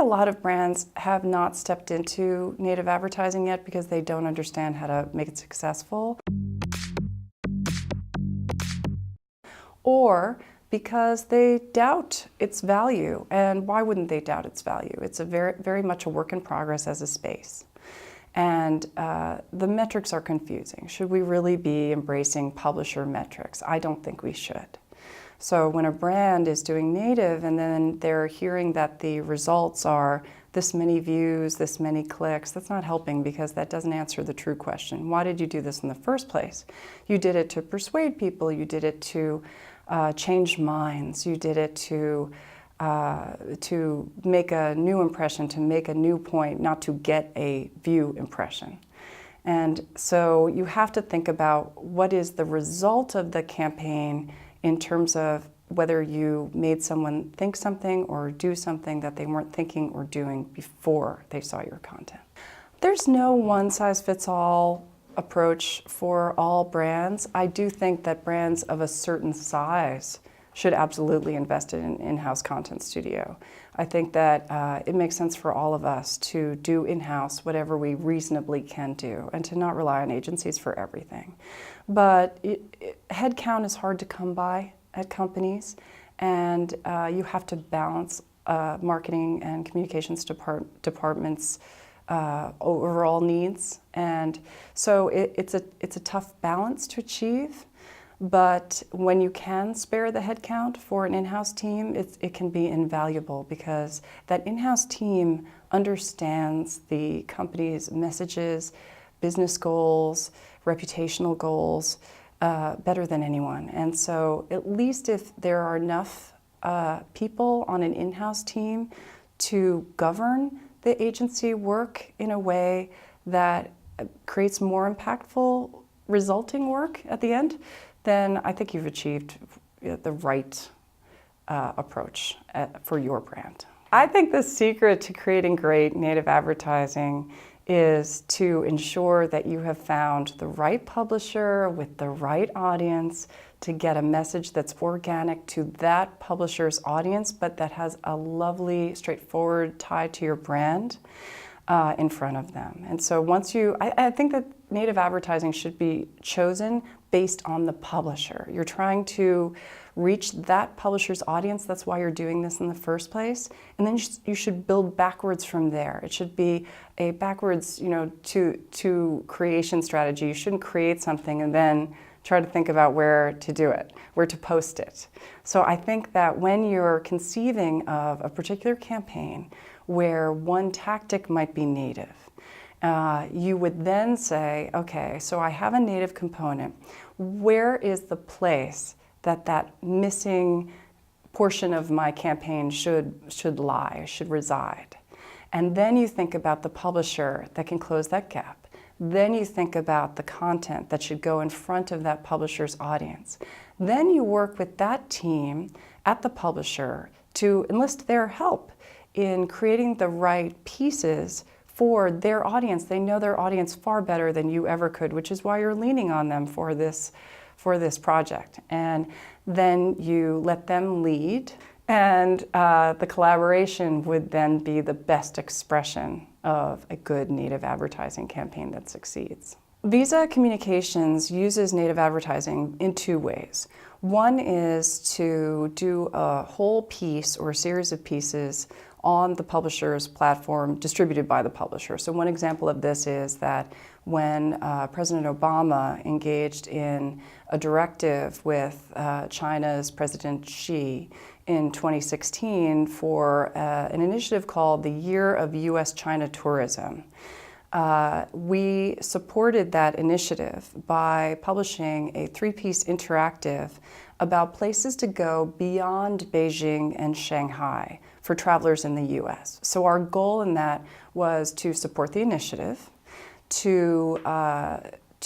think a lot of brands have not stepped into native advertising yet because they don't understand how to make it successful, or because they doubt its value. And why wouldn't they doubt its value? It's a very much a work in progress as a space. And the metrics are confusing. Should we really be embracing publisher metrics? I don't think we should. So when a brand is doing native and then they're hearing that the results are this many views, this many clicks, that's not helping because that doesn't answer the true question. Why did you do this in the first place? You did it to persuade people, you did it to change minds, you did it to make a new impression, to make a new point, not to get a view impression. And so you have to think about what is the result of the campaign in terms of whether you made someone think something or do something that they weren't thinking or doing before they saw your content. There's no one-size-fits-all approach for all brands. I do think that brands of a certain size should absolutely invest in an in-house content studio. I think that it makes sense for all of us to do in-house whatever we reasonably can do and to not rely on agencies for everything. But headcount is hard to come by at companies, and you have to balance marketing and communications departments' overall needs. And so it's a tough balance to achieve. But when you can spare the headcount for an in-house team, it can be invaluable because that in-house team understands the company's messages, business goals, reputational goals better than anyone. And so at least if there are enough people on an in-house team to govern the agency work in a way that creates more impactful resulting work at the end, then I think you've achieved the right approach for your brand. I think the secret to creating great native advertising is to ensure that you have found the right publisher with the right audience to get a message that's organic to that publisher's audience, but that has a lovely, straightforward tie to your brand in front of them. And so once I think that native advertising should be chosen based on the publisher. You're trying to reach that publisher's audience. That's why you're doing this in the first place. And then you should build backwards from there. It should be a backwards, to creation strategy. You shouldn't create something and then try to think about where to do it, where to post it. So I think that when you're conceiving of a particular campaign where one tactic might be native, you would then say, okay, so I have a native component. Where is the place that missing portion of my campaign should lie, should reside? And then you think about the publisher that can close that gap. Then you think about the content that should go in front of that publisher's audience. Then you work with that team at the publisher to enlist their help in creating the right pieces for their audience. They know their audience far better than you ever could, which is why you're leaning on them for this project. And then you let them lead, and the collaboration would then be the best expression of a good native advertising campaign that succeeds. Visa Communications uses native advertising in two ways. One is to do a whole piece or a series of pieces on the publisher's platform distributed by the publisher. So one example of this is that when President Obama engaged in a directive with China's President Xi in 2016 for an initiative called the Year of U.S.-China Tourism. We supported that initiative by publishing a three-piece interactive about places to go beyond Beijing and Shanghai for travelers in the U.S. So our goal in that was to support the initiative, to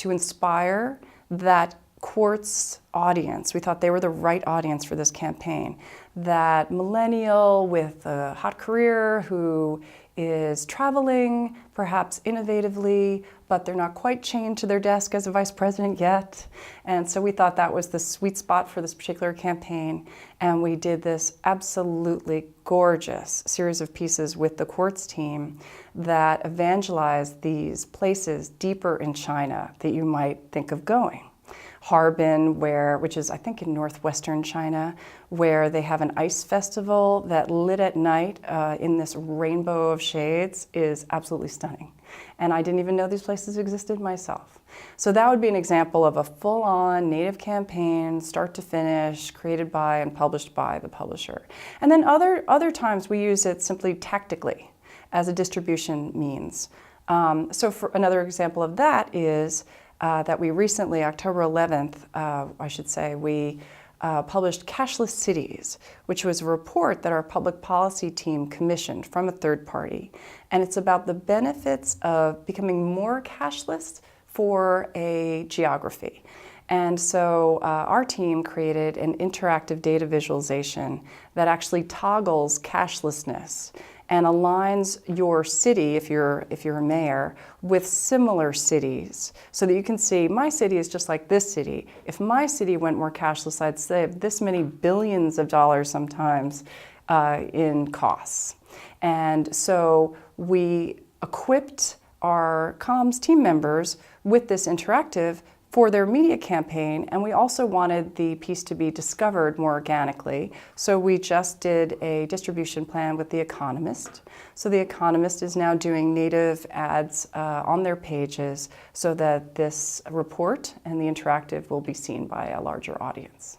inspire that Quartz audience. We thought they were the right audience for this campaign. That millennial with a hot career who is traveling, perhaps innovatively, but they're not quite chained to their desk as a vice president yet. And so we thought that was the sweet spot for this particular campaign. And we did this absolutely gorgeous series of pieces with the Quartz team that evangelized these places deeper in China that you might think of going. Harbin, which is I think in northwestern China, where they have an ice festival that lit at night in this rainbow of shades is absolutely stunning. And I didn't even know these places existed myself. So that would be an example of a full-on native campaign, start to finish, created by and published by the publisher. And then other times we use it simply tactically as a distribution means. So for another example of that is that we recently, October 11th, I should say, we published Cashless Cities, which was a report that our public policy team commissioned from a third party. And it's about the benefits of becoming more cashless for a geography. And so our team created an interactive data visualization that actually toggles cashlessness and aligns your city, if you're a mayor, with similar cities so that you can see my city is just like this city. If my city went more cashless, I'd save this many billions of dollars sometimes in costs. And so we equipped our comms team members with this interactive for their media campaign, and we also wanted the piece to be discovered more organically. So we just did a distribution plan with The Economist. So The Economist is now doing native ads on their pages so that this report and the interactive will be seen by a larger audience.